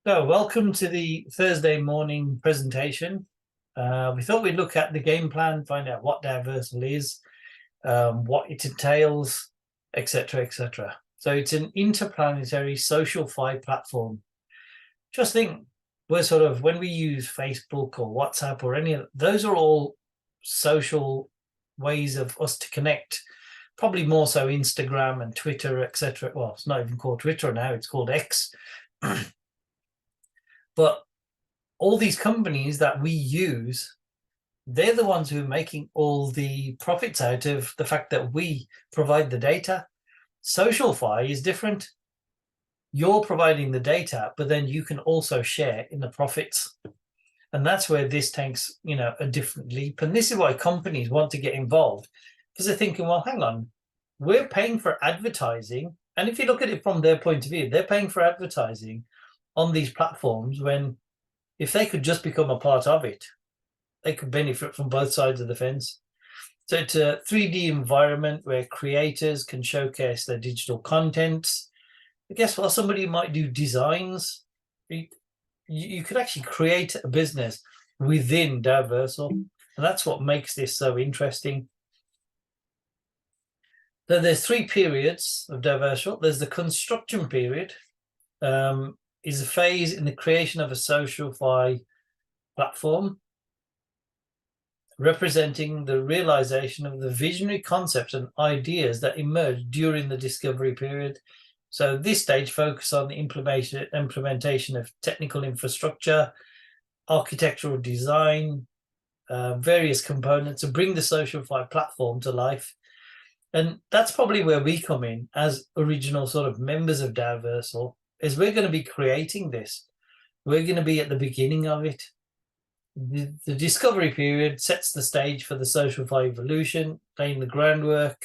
So, welcome to the Thursday morning presentation. We thought we'd look at the game plan, find out what DAOversal is, what it entails, etc., etc. So, it's an interplanetary social fi platform. Just think, when we use Facebook or WhatsApp or any of those are all social ways of us to connect. Probably more so Instagram and Twitter, etc. Well, it's not even called Twitter now; it's called X. But all these companies that we use, they're the ones who are making all the profits out of the fact that we provide the data. SocialFi is different. You're providing the data, but then you can also share in the profits. And that's where this takes, a different leap. And this is why companies want to get involved, because they're thinking, well, hang on, we're paying for advertising. And if you look at it from their point of view, they're paying for advertising on these platforms when if they could just become a part of it, they could benefit from both sides of the fence. So it's a 3D environment where creators can showcase their digital content. I guess while somebody might do designs, you could actually create a business within DAOversal. And that's what makes this so interesting. So there's 3 periods of DAOversal. There's the construction period, is a phase in the creation of a SocialFi platform, representing the realization of the visionary concepts and ideas that emerged during the discovery period. So this stage focuses on the implementation of technical infrastructure, architectural design, various components to bring the SocialFi platform to life. And that's probably where we come in as original sort of members of DAOversal, is we're going to be creating this. We're going to be at the beginning of it. The discovery period sets the stage for the SocialFi evolution, laying the groundwork,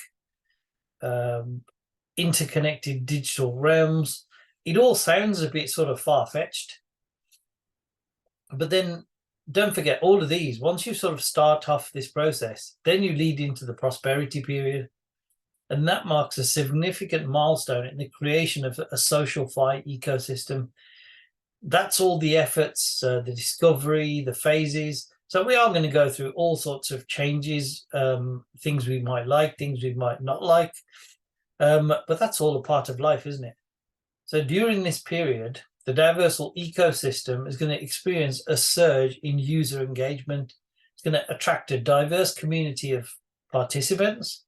interconnected digital realms. It all sounds a bit sort of far-fetched. But then don't forget all of these. Once you sort of start off this process, then you lead into the prosperity period. And that marks a significant milestone in the creation of a SocialFi ecosystem. That's all the efforts, the discovery, the phases. So we are going to go through all sorts of changes, things we might like, things we might not like. But that's all a part of life, isn't it? So during this period, the DAOversal ecosystem is going to experience a surge in user engagement. It's going to attract a diverse community of participants.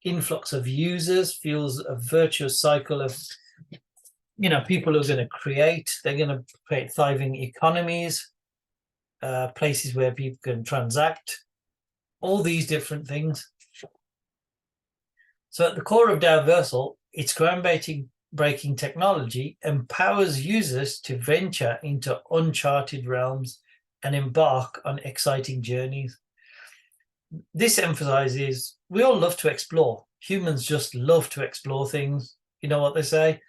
Influx of users fuels a virtuous cycle of people who are going to create. They're going to create thriving economies, places where people can transact, all these different things. So at the core of DAOversal, its groundbreaking technology empowers users to venture into uncharted realms and embark on exciting journeys. This emphasizes we all love to explore. Humans just love to explore things. You know what they say?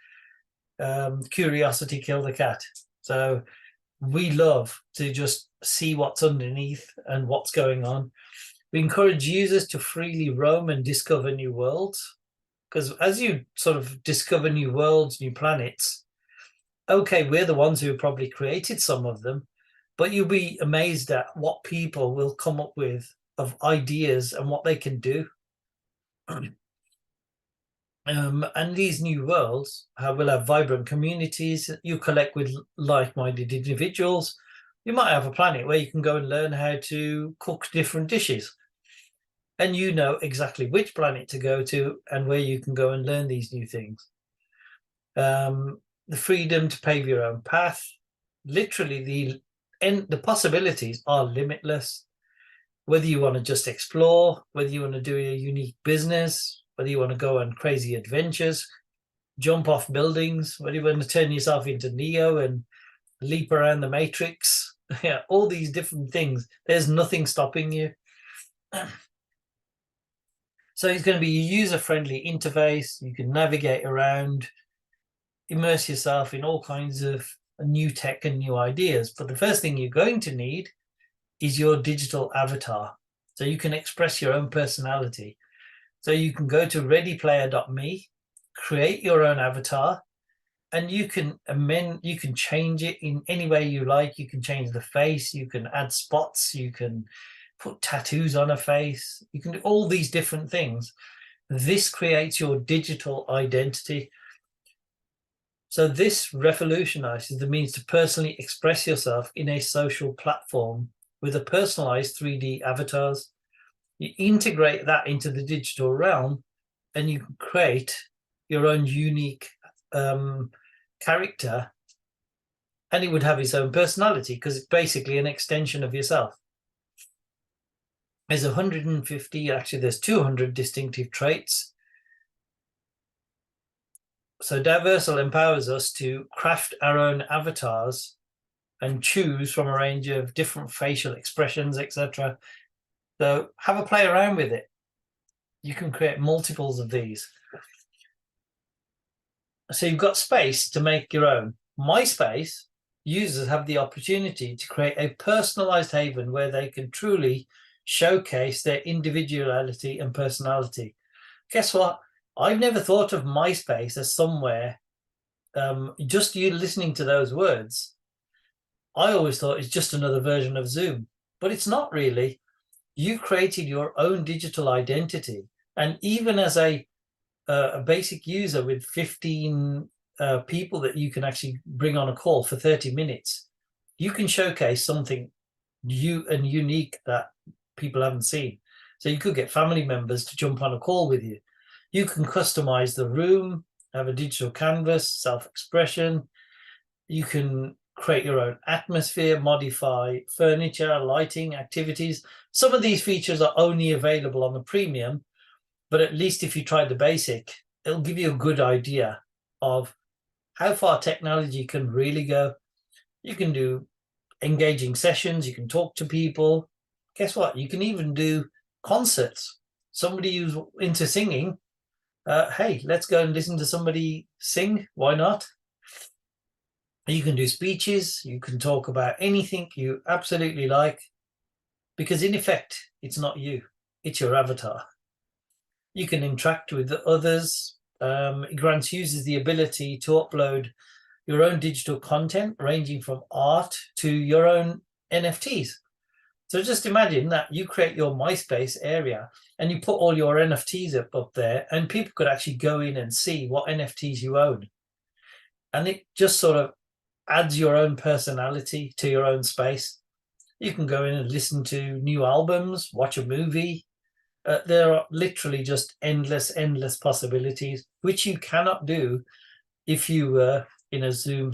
Curiosity killed the cat. So we love to just see what's underneath and what's going on. We encourage users to freely roam and discover new worlds, because as you sort of discover new worlds, new planets, okay, we're the ones who have probably created some of them, but you'll be amazed at what people will come up with of ideas and what they can do. And these new worlds will have vibrant communities. You collect with like-minded individuals. You might have a planet where you can go and learn how to cook different dishes. And you know exactly which planet to go to and where you can go and learn these new things. The freedom to pave your own path. Literally, the possibilities are limitless. Whether you want to just explore, whether you want to do a unique business, whether you want to go on crazy adventures, jump off buildings, whether you want to turn yourself into Neo and leap around the Matrix, yeah, all these different things. There's nothing stopping you. So it's going to be a user-friendly interface. You can navigate around, immerse yourself in all kinds of new tech and new ideas. But the first thing you're going to need is your digital avatar. So you can express your own personality. So you can go to readyplayer.me, create your own avatar, and you can amend, you can change it in any way you like. You can change the face, you can add spots, you can put tattoos on a face, you can do all these different things. This creates your digital identity. So this revolutionizes the means to personally express yourself in a social platform with a personalized 3D avatars. You integrate that into the digital realm and you can create your own unique character, and it would have its own personality because it's basically an extension of yourself. There's 150, actually there's 200 distinctive traits. So DAOversal empowers us to craft our own avatars and choose from a range of different facial expressions, etc. So have a play around with it. You can create multiples of these. So you've got space to make your own. MySpace users have the opportunity to create a personalized haven where they can truly showcase their individuality and personality. Guess what? I've never thought of MySpace as somewhere, just you listening to those words, I always thought it's just another version of Zoom, but it's not really. You've created your own digital identity. And even as a basic user with 15 people that you can actually bring on a call for 30 minutes, you can showcase something new and unique that people haven't seen. So you could get family members to jump on a call with you. You can customize the room, have a digital canvas, self-expression. You can create your own atmosphere, modify furniture, lighting, activities. Some of these features are only available on the premium, but at least if you try the basic, it'll give you a good idea of how far technology can really go. You can do engaging sessions, you can talk to people. Guess what? You can even do concerts. Somebody who's into singing, hey, let's go and listen to somebody sing. Why not? You can do speeches. You can talk about anything you absolutely like, because in effect, it's not you, it's your avatar. You can interact with the others. It grants users the ability to upload your own digital content, ranging from art to your own NFTs. So just imagine that you create your MySpace area and you put all your NFTs up there, and people could actually go in and see what NFTs you own. And it just sort of adds your own personality to your own space. You can go in and listen to new albums, watch a movie. There are literally just endless possibilities, which you cannot do if you were in a Zoom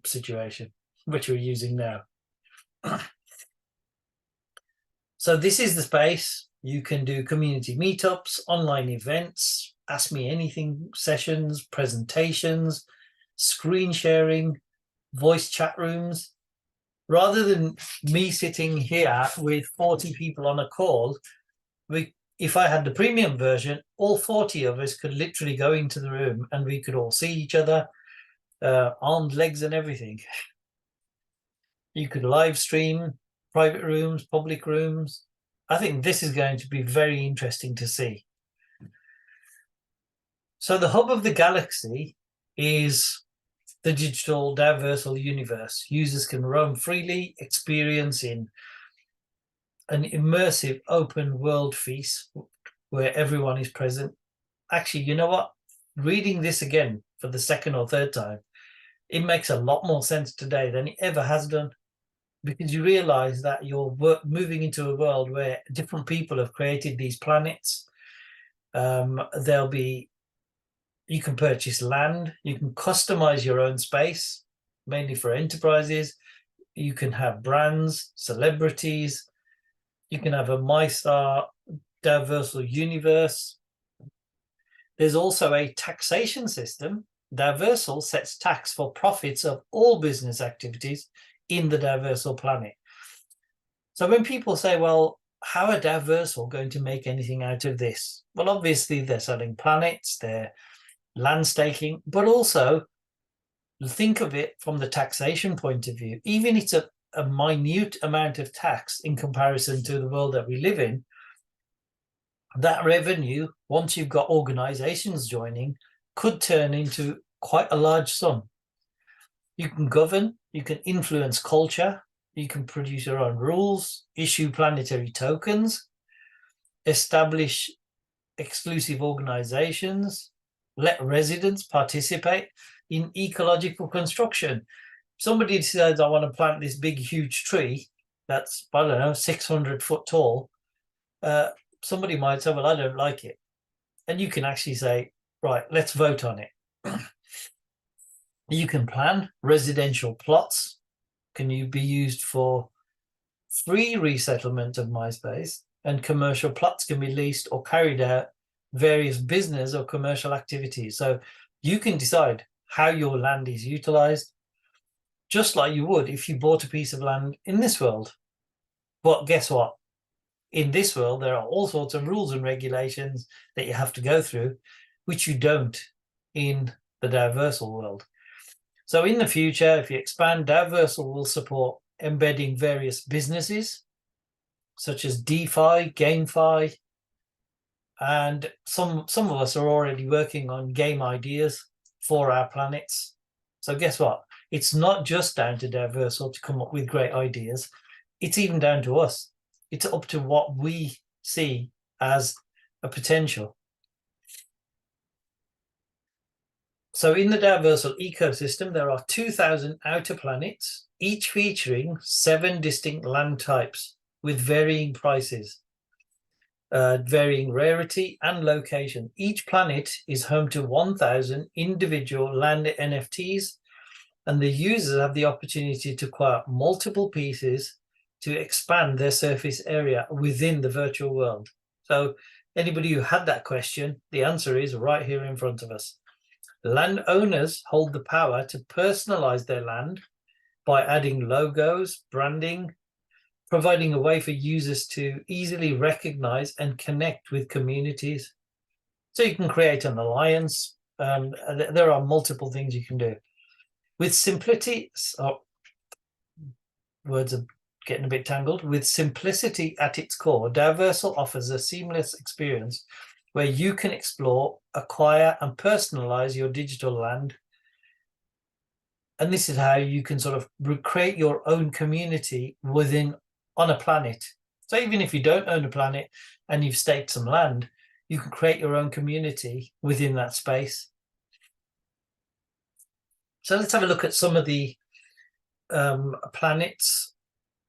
situation, which we're using now. So this is the space. You can do community meetups, online events, ask me anything sessions, presentations, screen sharing, voice chat rooms. Rather than me sitting here with 40 people on a call, if I had the premium version, all 40 of us could literally go into the room and we could all see each other, arms, legs, and everything. You could live stream private rooms, public rooms. I think this is going to be very interesting to see. So the hub of the galaxy is the digital DAOversal universe. Users can roam freely, experience in an immersive open world feast where everyone is present. Actually, you know what? Reading this again for the second or third time, it makes a lot more sense today than it ever has done, because you realize that you're moving into a world where different people have created these planets. You can purchase land, you can customize your own space, mainly for enterprises. You can have brands, celebrities. You can have a MyStar DAOversal universe. There's also a taxation system. DAOversal sets tax for profits of all business activities in the DAOversal planet. So when people say, well, how are DAOversal going to make anything out of this? Well, obviously they're selling planets, they're land staking, but also think of it from the taxation point of view. Even if it's a minute amount of tax in comparison to the world that we live in, that revenue, once you've got organizations joining, could turn into quite a large sum. You can govern, you can influence culture, you can produce your own rules, issue planetary tokens, establish exclusive organizations, let residents participate in ecological construction. Somebody decides, I want to plant this big, huge tree that's, I don't know, 600 foot tall. Somebody might say, well, I don't like it. And you can actually say, right, let's vote on it. You can plan residential plots. Can you be used for free resettlement of MySpace, and commercial plots can be leased or carried out various business or commercial activities. So you can decide how your land is utilized, just like you would if you bought a piece of land in this world. But guess what? In this world, there are all sorts of rules and regulations that you have to go through, which you don't in the DAOversal world. So in the future, if you expand, DAOversal will support embedding various businesses, such as DeFi, GameFi, and some of us are already working on game ideas for our planets. So guess what? It's not just down to DAOversal to come up with great ideas. It's even down to us. It's up to what we see as a potential. So in the DAOversal ecosystem, there are 2,000 outer planets, each featuring 7 distinct land types with varying prices, varying rarity and location. Each planet is home to 1,000 individual land NFTs, and the users have the opportunity to acquire multiple pieces to expand their surface area within the virtual world. So anybody who had that question, the answer is right here in front of us. Landowners hold the power to personalize their land by adding logos, branding, providing a way for users to easily recognize and connect with communities. So you can create an alliance. There are multiple things you can do. With simplicity, words are getting a bit tangled. With simplicity at its core, DAOversal offers a seamless experience where you can explore, acquire, and personalize your digital land. And this is how you can sort of recreate your own community on a planet. So even if you don't own a planet and you've staked some land, you can create your own community within that space. So let's have a look at some of the planets.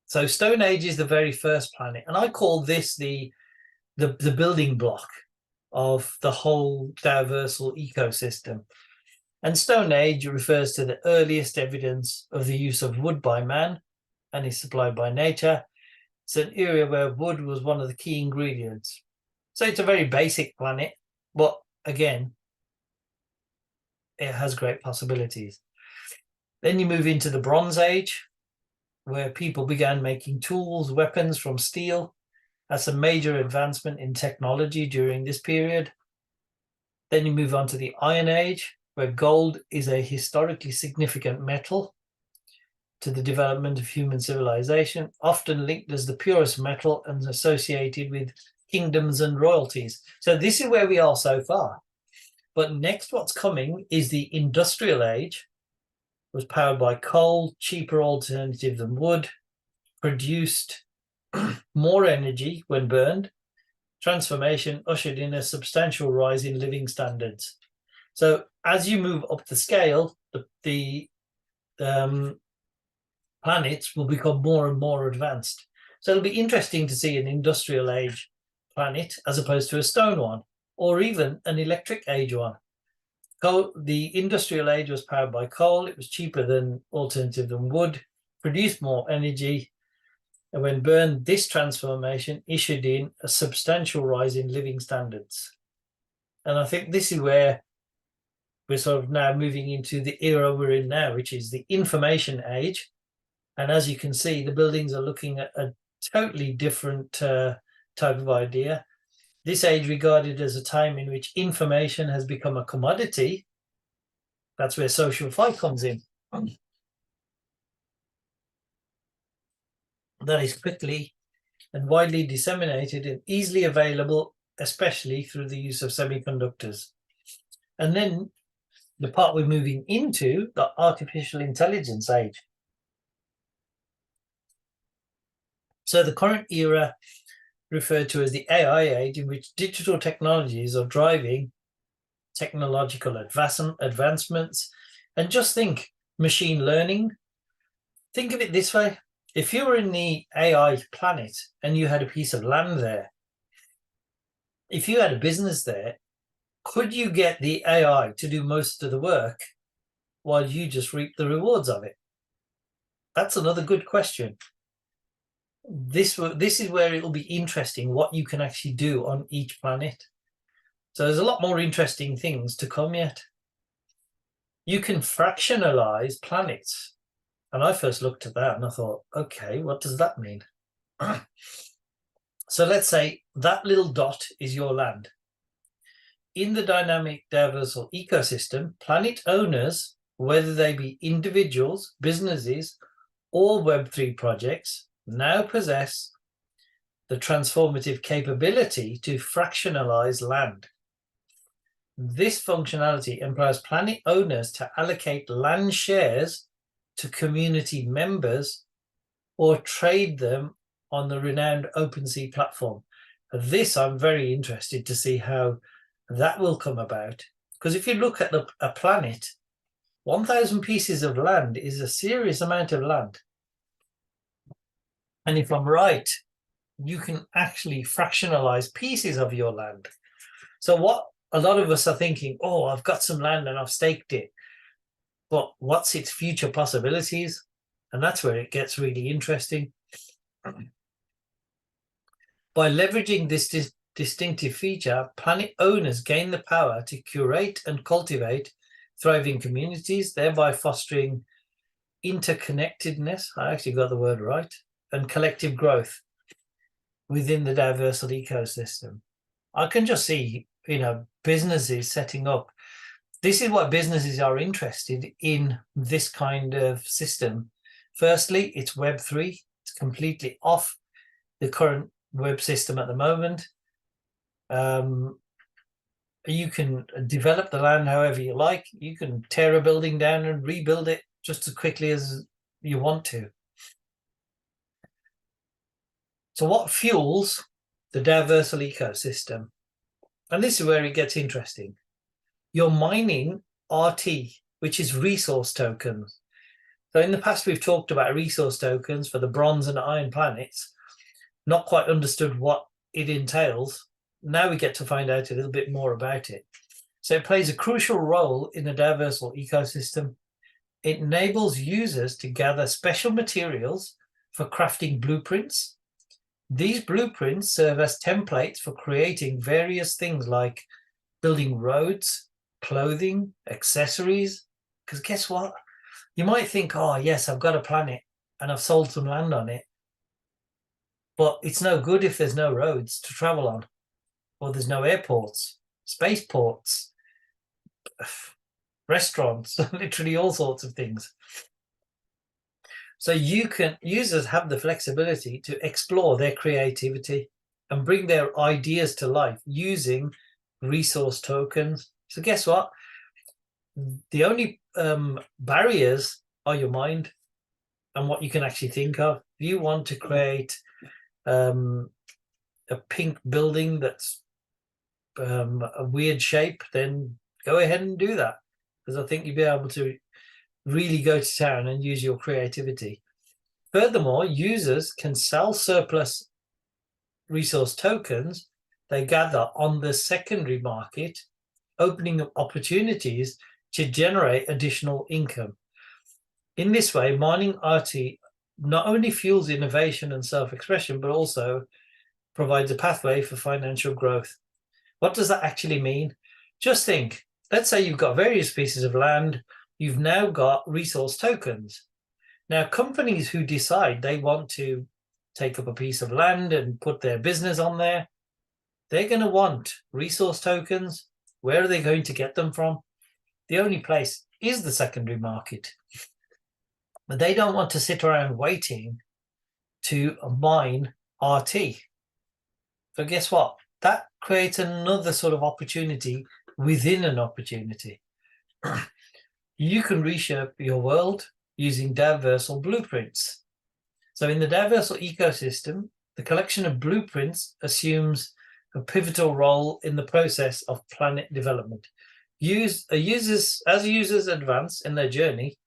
So Stone Age is the very first planet, and I call this the building block of the whole DAOversal ecosystem. And Stone Age refers to the earliest evidence of the use of wood by man and is supplied by nature. It's an area where wood was one of the key ingredients. So it's a very basic planet, but again, it has great possibilities. Then you move into the Bronze Age, where people began making tools, weapons from steel. That's a major advancement in technology during this period. Then you move on to the Iron Age, where gold is a historically significant metal to the development of human civilization, often linked as the purest metal and associated with kingdoms and royalties. So this is where we are so far. But next, what's coming is the Industrial Age. It was powered by coal, cheaper alternative than wood, produced more energy when burned. Transformation ushered in a substantial rise in living standards. So as you move up the scale, the planets will become more and more advanced. So it'll be interesting to see an Industrial Age planet as opposed to a stone one, or even an Electric Age one. The Industrial Age was powered by coal. It was cheaper than alternative than wood, produced more energy. And when burned, this transformation issued in a substantial rise in living standards. And I think this is where we're sort of now moving into the era we're in now, which is the information age. And as you can see, the buildings are looking at a totally different type of idea. This age regarded as a time in which information has become a commodity. That's where social fi comes in. That is quickly and widely disseminated and easily available, especially through the use of semiconductors. And then the part we're moving into, the artificial intelligence age. So the current era referred to as the AI age, in which digital technologies are driving technological advancements. And just think, machine learning. Think of it this way. If you were in the AI planet and you had a piece of land there, if you had a business there, could you get the AI to do most of the work while you just reap the rewards of it? That's another good question. This is where it'll be interesting what you can actually do on each planet. So there's a lot more interesting things to come yet. You can fractionalize planets. And I first looked at that and I thought, okay, what does that mean? So let's say that little dot is your land. In the dynamic DAOversal ecosystem, planet owners, whether they be individuals, businesses, or Web3 projects, now possess the transformative capability to fractionalize land. This functionality empowers planet owners to allocate land shares to community members or trade them on the renowned OpenSea platform. This I'm very interested to see how that will come about, because if you look at a planet, 1,000 pieces of land is a serious amount of land. And if I'm right, you can actually fractionalize pieces of your land. So what a lot of us are thinking, oh, I've got some land and I've staked it, but what's its future possibilities? And that's where it gets really interesting. By leveraging this distinctive feature, planet owners gain the power to curate and cultivate thriving communities, thereby fostering interconnectedness, I actually got the word right, and collective growth within the DAOversal ecosystem. I can just see, businesses setting up. This is what businesses are interested in, this kind of system. Firstly, it's Web3. It's completely off the current web system at the moment. You can develop the land however you like. You can tear a building down and rebuild it just as quickly as you want to. So what fuels the DAOversal ecosystem? And this is where it gets interesting. You're mining RT, which is resource tokens. So in the past, we've talked about resource tokens for the bronze and iron planets, not quite understood what it entails. Now we get to find out a little bit more about it. So it plays a crucial role in the DAOversal ecosystem. It enables users to gather special materials for crafting blueprints. These blueprints serve as templates for creating various things like building roads, clothing, accessories. Because guess what? You might think, oh, yes, I've got a planet and I've sold some land on it. But it's no good if there's no roads to travel on, or there's no airports, spaceports, restaurants, literally all sorts of things. So users have the flexibility to explore their creativity and bring their ideas to life using resource tokens. So guess what? The only barriers are your mind and what you can actually think of. If you want to create a pink building that's a weird shape, then go ahead and do that, because I think you'll be able to really go to town and use your creativity. Furthermore, users can sell surplus resource tokens they gather on the secondary market, opening up opportunities to generate additional income. In this way, mining RT not only fuels innovation and self-expression, but also provides a pathway for financial growth. What does that actually mean? Just think, let's say you've got various pieces of land, you've now got resource tokens. Now, companies who decide they want to take up a piece of land and put their business on there, they're going to want resource tokens. Where are they going to get them from? The only place is the secondary market. But they don't want to sit around waiting to mine RT. So guess what? That creates another sort of opportunity within an opportunity. You can reshape your world using DAOversal blueprints. So in the DAOversal ecosystem, the collection of blueprints assumes a pivotal role in the process of planet development. As users advance in their journey,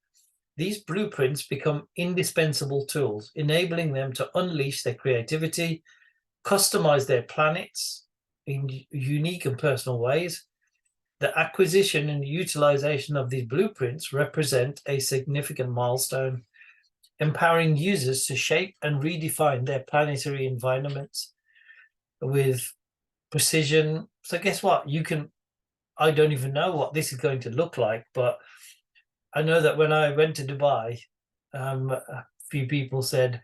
these blueprints become indispensable tools, enabling them to unleash their creativity, customize their planets in unique and personal ways. The acquisition and utilization of these blueprints represent a significant milestone, empowering users to shape and redefine their planetary environments with precision. So guess what? I don't even know what this is going to look like, but I know that when I went to Dubai, a few people said,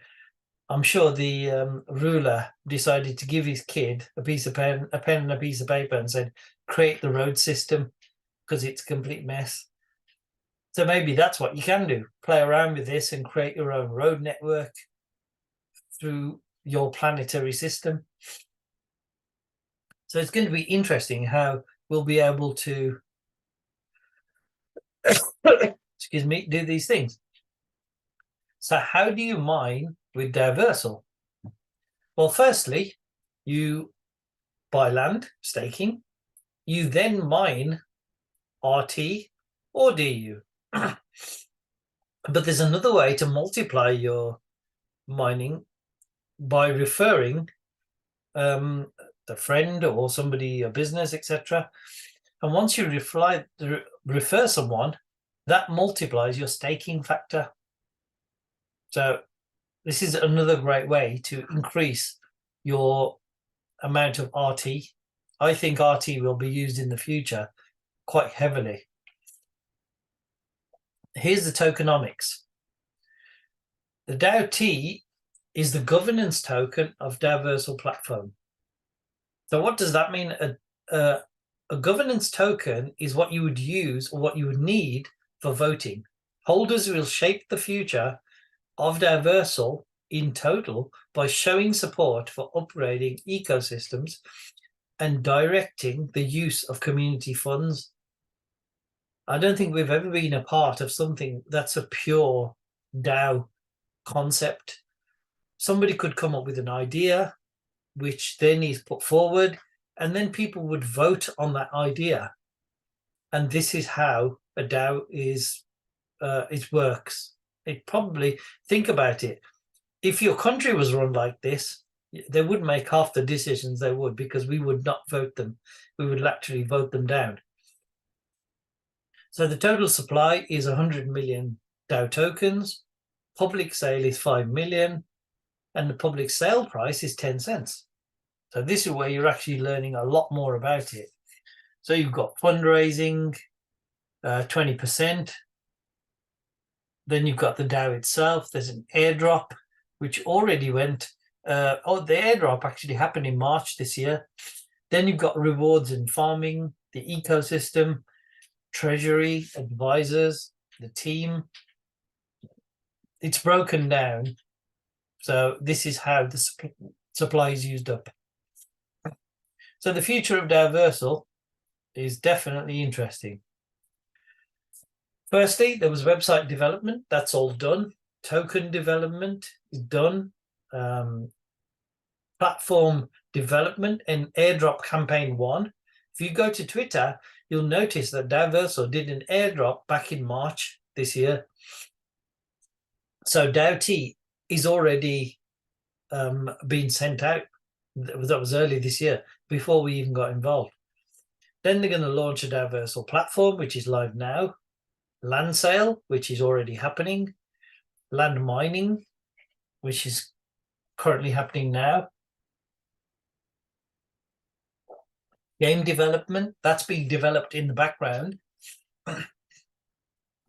I'm sure the ruler decided to give his kid a pen and a piece of paper and said, create the road system because it's a complete mess. So maybe that's what you can do. Play around with this and create your own road network through your planetary system. So it's going to be interesting how we'll be able to, excuse me, do these things. So how do you mine with DAOversal? Well, firstly, you buy land, staking. You then mine RT or DU. But there's another way to multiply your mining by referring the friend or somebody, a business, etc. And once you refer someone, that multiplies your staking factor. So this is another great way to increase your amount of RT. I think RT will be used in the future quite heavily. Here's the tokenomics. The DAO-T is the governance token of DAOversal platform. So what does that mean? A governance token is what you would use or what you would need for voting. Holders will shape the future of DAOversal in total by showing support for upgrading ecosystems and directing the use of community funds. I don't think we've ever been a part of something that's a pure DAO concept. Somebody could come up with an idea, which then is put forward, and then people would vote on that idea. And this is how a DAO it works. It probably, think about it. If your country was run like this, they wouldn't make half the decisions they would, because we would not vote them. We would actually vote them down. So the total supply is 100 million DAO tokens. Public sale is 5 million. And the public sale price is 10 cents. So this is where you're actually learning a lot more about it. So you've got fundraising, 20%. Then you've got the DAO itself. There's an airdrop, which already went. The airdrop actually happened in March this year. Then you've got rewards in farming, the ecosystem, treasury, advisors, the team. It's broken down. So this is how the supply is used up. So the future of DAOversal is definitely interesting. Firstly, there was website development. That's all done. Token development is done. Platform development and airdrop campaign 1. If you go to Twitter, you'll notice that DAOversal did an airdrop back in March this year. So DAO-T is already being sent out. That was early this year, before we even got involved. Then they're going to launch a DAOversal platform, which is live now. Land sale, which is already happening. Land mining, which is currently happening now. Game development, that's being developed in the background. The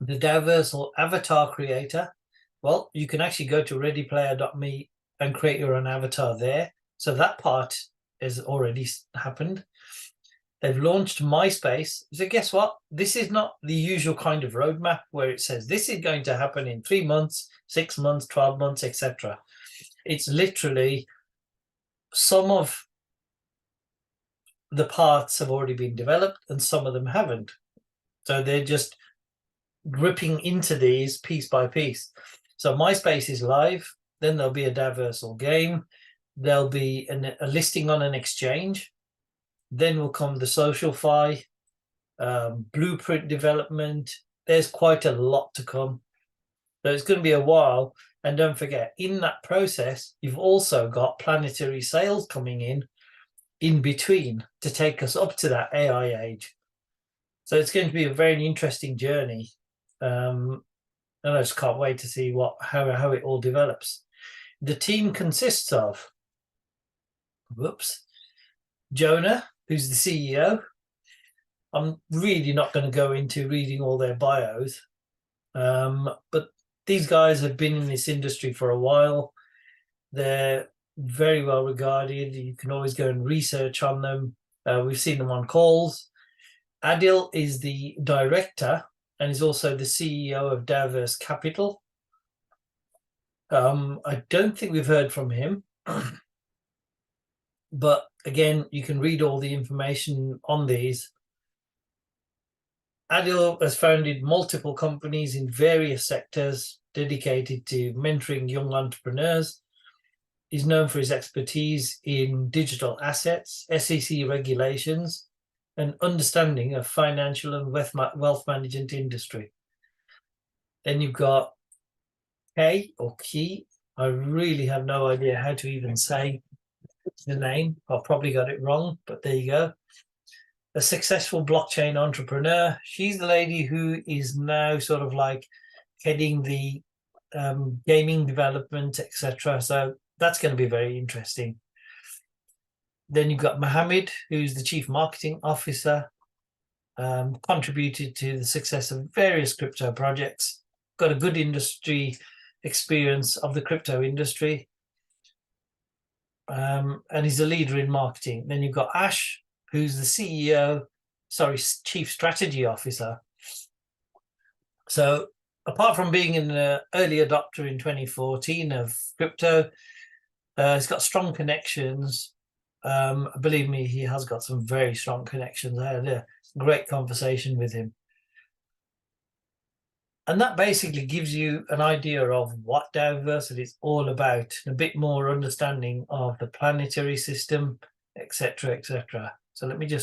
DAOversal avatar creator, well, you can actually go to readyplayer.me and create your own avatar there. So that part has already happened. They've launched MySpace. So guess what? This is not the usual kind of roadmap where it says this is going to happen in 3 months, 6 months, 12 months, etc. It's literally some of the parts have already been developed and some of them haven't. So they're just gripping into these piece by piece. So MySpace is live. Then there'll be a DAOversal game. There'll be a listing on an exchange. Then will come the SocialFi, blueprint development. There's quite a lot to come. So it's going to be a while. And don't forget, in that process, you've also got planetary sales coming in between to take us up to that AI age. So it's going to be a very interesting journey. And I just can't wait to see how it all develops. The team consists of Jonah, who's the CEO. I'm really not going to go into reading all their bios, but these guys have been in this industry for a while. They're very well regarded. You can always go and research on them. We've seen them on calls. Adil is the director and is also the CEO of DAOversal Capital. I don't think we've heard from him. But again, you can read all the information on these. Adil has founded multiple companies in various sectors dedicated to mentoring young entrepreneurs. He's known for his expertise in digital assets, SEC regulations, and understanding of financial and wealth management industry. Then you've got Key. I really have no idea how to even say the name. I've probably got it wrong, but there you go. A successful blockchain entrepreneur. She's the lady who is now sort of like heading the gaming development, etc. So that's going to be very interesting. Then you've got Mohammed, who's the chief marketing officer, contributed to the success of various crypto projects, got a good industry experience of the crypto industry, and he's a leader in marketing. Then you've got Ash, who's the chief strategy officer. So apart from being an early adopter in 2014 of crypto, he's got strong connections. Believe me, he has got some very strong connections. I had a great conversation with him. And that basically gives you an idea of what DAOversal is all about, a bit more understanding of the planetary system, etc., etc. So let me just